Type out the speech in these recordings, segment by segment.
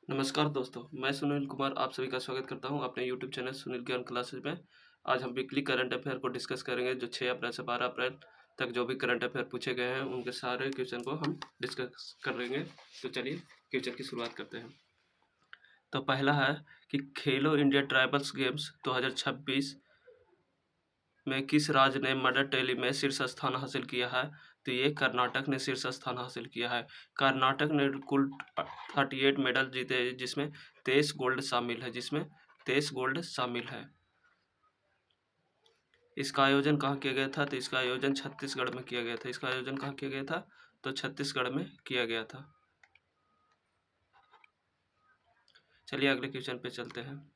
नमस्कार दोस्तों, मैं सुनील कुमार आप सभी का स्वागत करता हूं अपने यूट्यूब चैनल सुनील ज्ञान क्लासेस में। आज हम वीकली करंट अफेयर को डिस्कस करेंगे जो 6 अप्रैल से 12 अप्रैल तक जो भी करंट अफेयर पूछे गए हैं उनके सारे क्वेश्चन को हम डिस्कस करेंगे। तो चलिए क्वेश्चन की शुरुआत करते हैं। तो पहला है कि खेलो इंडिया ट्राइबल्स गेम्स 2026 में किस राज्य ने मदर टेली में शीर्ष स्थान हासिल किया है? तो ये कर्नाटक ने शीर्ष स्थान हासिल किया है। कर्नाटक ने कुल 38 मेडल जीते जिसमें 23 गोल्ड शामिल है इसका आयोजन कहाँ किया गया था? तो इसका आयोजन छत्तीसगढ़ में किया गया था। इसका आयोजन कहाँ किया गया था? तो छत्तीसगढ़ में किया गया था। चलिए अगले क्वेश्चन पे चलते हैं।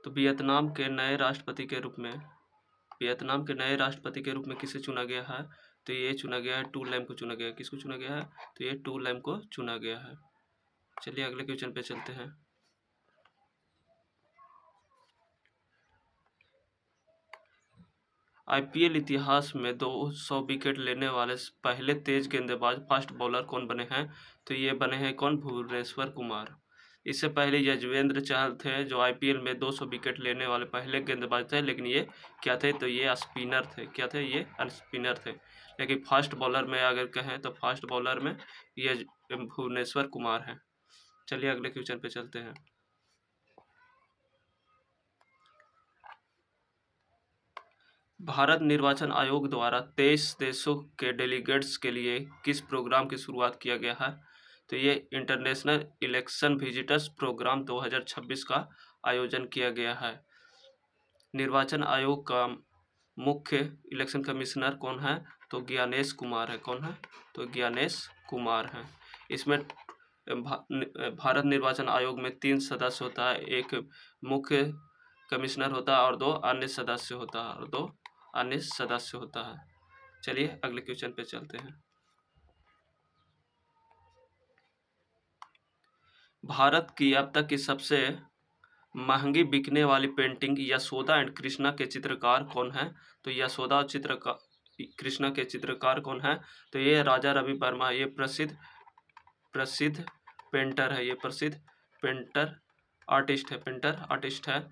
तो वियतनाम के नए राष्ट्रपति के रूप में किसे चुना गया है? तो ये चुना गया है टू लैम को चुना गया है। किसको चुना गया है? तो ये टू लैम को चुना गया है। चलिए अगले क्वेश्चन पे चलते हैं। आईपीएल इतिहास में 200 विकेट लेने वाले पहले तेज गेंदबाज फास्ट बॉलर कौन बने हैं? तो ये बने हैं कौन? भुवनेश्वर कुमार। इससे पहले यजुवेंद्र चहल थे जो आईपीएल में 200 विकेट लेने वाले पहले गेंदबाज थे, लेकिन ये क्या थे? तो ये स्पिनर थे। क्या थे? ये स्पिनर थे। लेकिन फास्ट बॉलर में अगर कहें तो फास्ट बॉलर में ये भुवनेश्वर कुमार हैं। चलिए अगले क्वेश्चन पे चलते हैं। भारत निर्वाचन आयोग द्वारा 23 देशों के डेलीगेट्स के लिए किस प्रोग्राम की शुरुआत किया गया है? तो ये इंटरनेशनल इलेक्शन विजिटर्स प्रोग्राम 2026 का आयोजन किया गया है। निर्वाचन आयोग का मुख्य इलेक्शन कमिश्नर कौन है? तो ज्ञानेश कुमार है। कौन है? तो ज्ञानेश कुमार है। इसमें भारत निर्वाचन आयोग में 3 सदस्य होता है। एक मुख्य कमिश्नर होता है और 2 अन्य सदस्य होता है। चलिए अगले क्वेश्चन पे चलते हैं। भारत की अब तक की सबसे महंगी बिकने वाली पेंटिंग यशोदा एंड कृष्णा के चित्रकार कौन है? तो यशोदा और कृष्णा के चित्रकार कौन है? तो ये राजा रवि वर्मा। ये प्रसिद्ध पेंटर है। ये प्रसिद्ध पेंटर आर्टिस्ट है।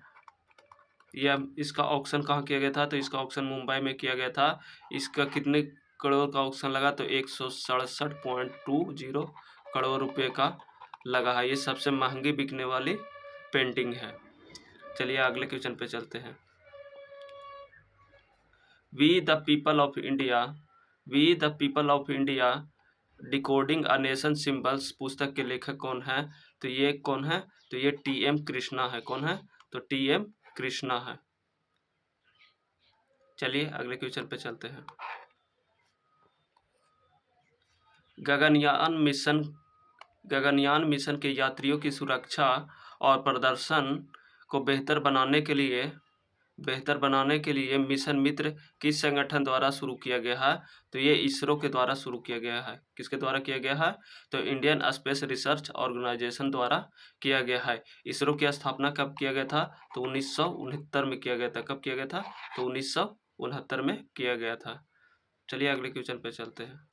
यह इसका ऑक्शन कहाँ किया गया था? तो इसका ऑक्शन मुंबई में किया गया था। इसका कितने करोड़ का ऑक्शन लगा? तो 167.20 करोड़ रुपए का लगा है। ये सबसे महंगी बिकने वाली पेंटिंग है। चलिए अगले क्वेश्चन पे चलते हैं। We the people of India decoding a nation symbols पुस्तक के लेखक कौन है? तो ये कौन है? तो ये टी.एम. कृष्णा है। कौन है? तो टी.एम. कृष्णा है। चलिए अगले क्वेश्चन पे चलते हैं। गगनयान मिशन के यात्रियों की सुरक्षा और प्रदर्शन को बेहतर बनाने के लिए मिशन मित्र किस संगठन द्वारा शुरू किया गया है? तो ये इसरो के द्वारा शुरू किया गया है। किसके द्वारा किया गया है? तो इंडियन स्पेस रिसर्च ऑर्गेनाइजेशन द्वारा किया गया है। इसरो की स्थापना कब किया गया था? तो 1969 में किया गया था। कब किया गया था? तो 1969 में किया गया था। चलिए अगले क्वेश्चन पे चलते हैं।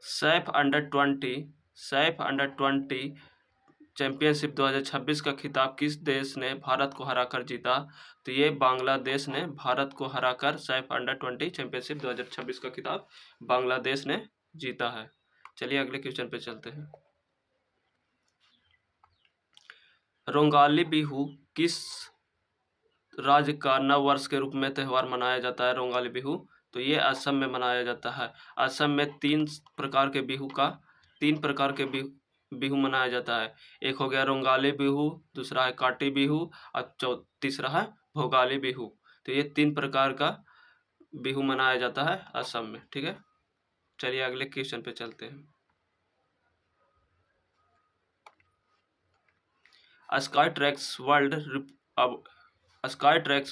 सैफ अंडर 20 चैंपियनशिप 2026 का खिताब किस देश ने भारत को हराकर जीता? तो ये बांग्लादेश ने भारत को हराकर सैफ अंडर 20 चैंपियनशिप 2026 का खिताब बांग्लादेश ने जीता है। चलिए अगले क्वेश्चन पे चलते हैं। रोंगाली बिहू किस राज्य का नव वर्ष के रूप में त्यौहार मनाया जाता है? रोंगाली बिहू तो ये असम में मनाया जाता है। असम में तीन प्रकार के बिहू मनाया जाता है। एक हो गया रोंगाली बिहू, दूसरा है काटी बिहू और तीसरा है भोगाली बिहू। तो ये 3 प्रकार का बिहू मनाया जाता है असम में। ठीक है, चलिए अगले क्वेश्चन पे चलते हैं। Sky tracks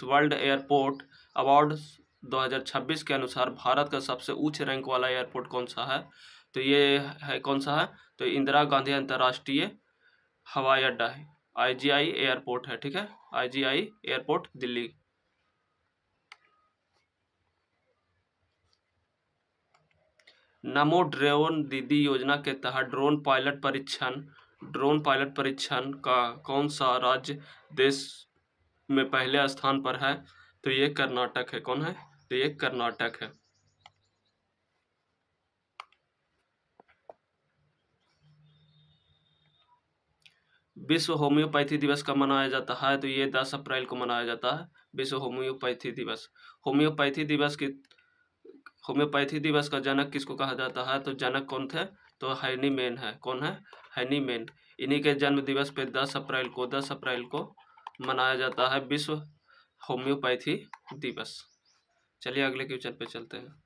world airport award 2026 के अनुसार भारत का सबसे उच्च रैंक वाला एयरपोर्ट कौन सा है? तो ये है कौन सा है? तो इंदिरा गांधी अंतर्राष्ट्रीय हवाई अड्डा है। आईजीआई एयरपोर्ट है। ठीक है, आईजीआई एयरपोर्ट दिल्ली। नमो ड्रोन दीदी योजना के तहत ड्रोन पायलट परीक्षण का कौन सा राज्य देश में पहले स्थान पर है? तो ये कर्नाटक है। कौन है? तो ये कर्नाटक है। विश्व होम्योपैथी दिवस कब मनाया जाता है? तो ये 10 अप्रैल को मनाया जाता है, विश्व होम्योपैथी दिवस। होम्योपैथी दिवस की होम्योपैथी दिवस का जनक किसको कहा जाता है? तो जनक कौन थे? तो हैनीमैन है। कौन है? हैनीमैन। इन्हीं के जन्म दिवस पे 10 अप्रैल को मनाया जाता है विश्व होम्योपैथी दिवस। चलिए अगले क्वेश्चन पे चलते हैं।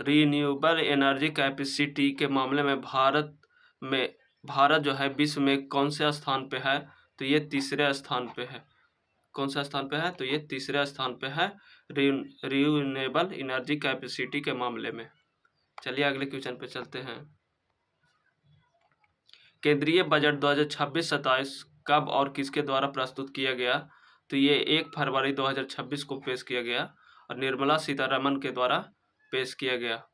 रिन्यूएबल एनर्जी कैपेसिटी के मामले में भारत जो है विश्व में कौन से स्थान पे है? तो ये तीसरे स्थान पे है। कौन सा स्थान पे है? तो ये तीसरे स्थान पे है रिन्यूएबल एनर्जी कैपेसिटी के मामले में। चलिए अगले क्वेश्चन पे चलते हैं। केंद्रीय बजट 2026-27 कब और किसके द्वारा प्रस्तुत किया गया? तो ये 1 फरवरी 2026 को पेश किया गया और निर्मला सीतारमण के द्वारा पेश किया गया।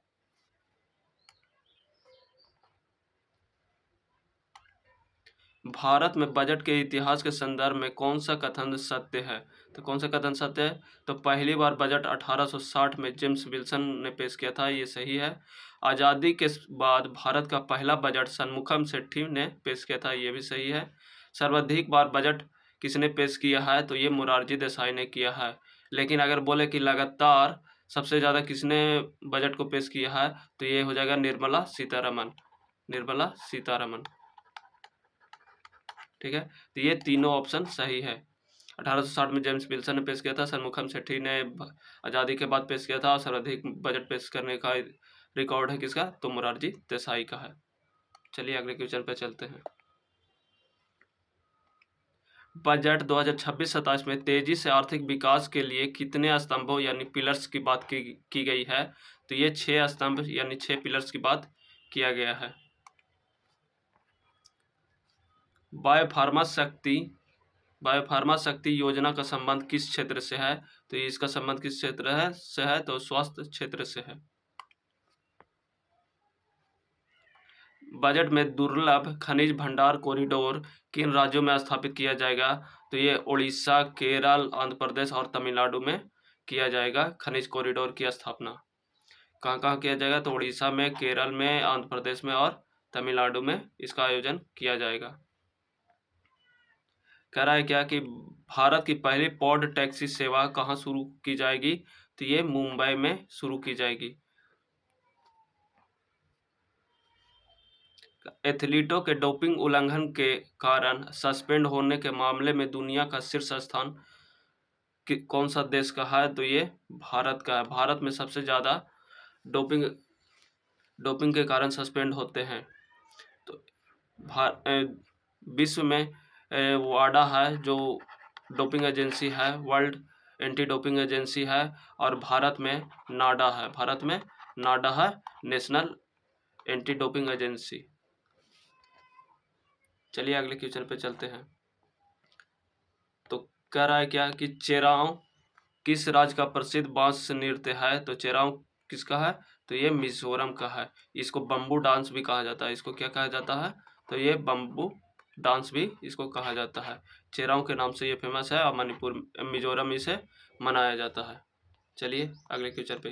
भारत में बजट के इतिहास के संदर्भ में कौन सा कथन सत्य है? तो कौन सा कथन सत्य है? तो पहली बार बजट 1860 में जेम्स विल्सन ने पेश किया था, ये सही है। आज़ादी के बाद भारत का पहला बजट सन्मुखम सेठी ने पेश किया था, ये भी सही है। सर्वाधिक बार बजट किसने पेश किया है? तो ये मोरारजी देसाई ने किया है। लेकिन अगर बोले कि लगातार सबसे ज़्यादा किसने बजट को पेश किया है, तो ये हो जाएगा निर्मला सीतारमण। निर्मला सीतारमण, ठीक है। तो ये तीनों ऑप्शन सही है। 1860 में जेम्स विल्सन ने पेश किया था, सन्मुखम सेठी ने आज़ादी के बाद पेश किया था और सर्वाधिक बजट पेश करने का रिकॉर्ड है किसका? तो मोरारजी देसाई का है। चलिए अगले क्वेश्चन पे चलते हैं। बजट 2026-27 में तेजी से आर्थिक विकास के लिए कितने स्तंभों यानी पिलर्स की बात की गई है? तो ये 6 स्तंभ यानी 6 पिलर्स की बात किया गया है। बायोफार्मा शक्ति योजना का संबंध किस क्षेत्र से है? तो इसका संबंध किस क्षेत्र से है? तो स्वास्थ्य क्षेत्र से है। बजट में दुर्लभ खनिज भंडार कॉरिडोर किन राज्यों में स्थापित किया जाएगा? तो ये उड़ीसा, केरल, आंध्र प्रदेश और तमिलनाडु में किया जाएगा खनिज कॉरिडोर की स्थापना। कहाँ कहाँ किया जाएगा? तो उड़ीसा में, केरल में, आंध्र प्रदेश में और तमिलनाडु में इसका आयोजन किया जाएगा। कह रहा है क्या कि भारत की पहली पॉड टैक्सी सेवा कहाँ शुरू की जाएगी? तो ये मुंबई में शुरू की जाएगी। एथलीटों के डोपिंग उल्लंघन के कारण सस्पेंड होने के मामले में दुनिया का शीर्ष स्थान कौन सा देश का है? तो ये भारत का है। भारत में सबसे ज़्यादा डोपिंग के कारण सस्पेंड होते हैं। तो विश्व में वाडा है जो डोपिंग एजेंसी है, वर्ल्ड एंटी डोपिंग एजेंसी है, और भारत में नाडा है। भारत में नाडा है, नेशनल एंटी डोपिंग एजेंसी। चलिए अगले क्वेश्चन पे चलते हैं। तो कह रहा है क्या कि चेराव किस राज्य का प्रसिद्ध बांस नृत्य है? तो चेराव किसका है? तो ये मिजोरम का है। इसको बम्बू डांस भी कहा जाता है। इसको क्या कहा जाता है? तो ये बम्बू डांस भी इसको कहा जाता है। चेराव के नाम से ये फेमस है और मणिपुर, मिजोरम इसे मनाया जाता है। चलिए अगले क्वेश्चन पे।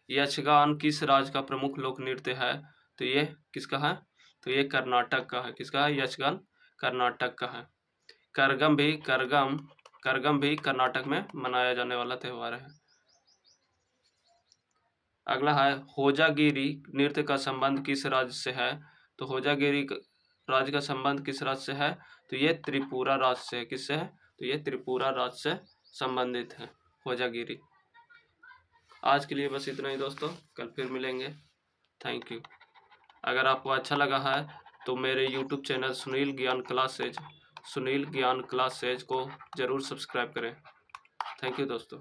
यक्षगान किस राज्य का प्रमुख लोक नृत्य है? तो ये किसका है? तो ये कर्नाटक का है। किसका है? यक्षगान कर्नाटक का है। करगम भी कर्नाटक में मनाया जाने वाला त्यौहार है। अगला है होजागिरी नृत्य का संबंध किस राज्य से है? तो होजागिरी राज्य का संबंध किस राज्य से है? तो ये त्रिपुरा राज्य से है। किससे है? तो ये त्रिपुरा राज्य से संबंधित है होजागिरी। आज के लिए बस इतना ही दोस्तों, कल फिर मिलेंगे। Thank you. अगर आपको अच्छा लगा है तो मेरे YouTube चैनल सुनील ज्ञान क्लासेज को ज़रूर सब्सक्राइब करें। थैंक यू दोस्तों।